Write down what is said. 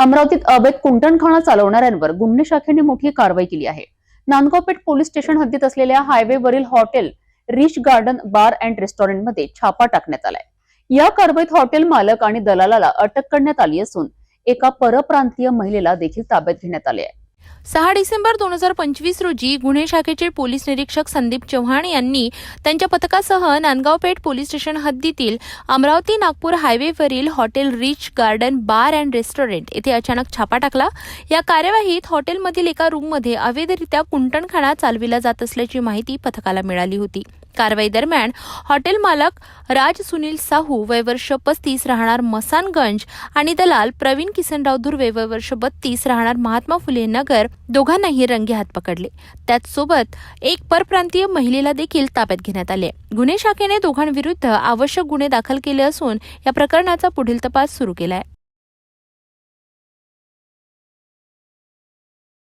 अमरावतीत अवैध कुंटणखाना चालवणाऱ्यांवर गुन्हे शाखेने मोठी कारवाई केली आहे। नांदगावपेठ पोलीस स्टेशन हद्दीत असलेल्या हायवेवरील hotel rich garden bar and रेस्टॉरंटमध्ये छापा टाकण्यात आलाय। या कारवाईत हॉटेल मालक आणि दलालाला अटक करण्यात आली असून एका परप्रांतीय महिलेला देखील ताब्यात घेण्यात आले आहे। 6 डिसेंबर 2025 रोजी गुन्हे शाखेचे पोलीस निरीक्षक संदीप चव्हाण यांनी त्यांच्या पथकासह नांदगावपेठ पोलीस स्टेशन हद्दीतील अमरावती नागपूर हायवेवरील hotel rich garden bar and restaurant येथे अचानक छापा टाकला। या कार्यवाहीत हॉटेलमधील एका रूममध्ये अवैधरित्या कुंटणखाना चालविला जात असल्याची माहिती पथकाला मिळाली होती। कारवाई दरम्यान हॉटेल मालक राज सुनील साहू वय वर्ष 35 राहणार मसानगंज आणि दलाल प्रवीण किसनराव धुर्वे वय वर्ष 32 राहणार महात्मा फुले नगर दोघांनाही रंगे हात पकडले। त्याचसोबत एक परप्रांतीय महिलेला देखील ताब्यात घेण्यात आले। गुन्हे शाखेने दोघांविरुद्ध आवश्यक गुन्हे दाखल केले असून या प्रकरणाचा पुढील तपास सुरू केला आहे।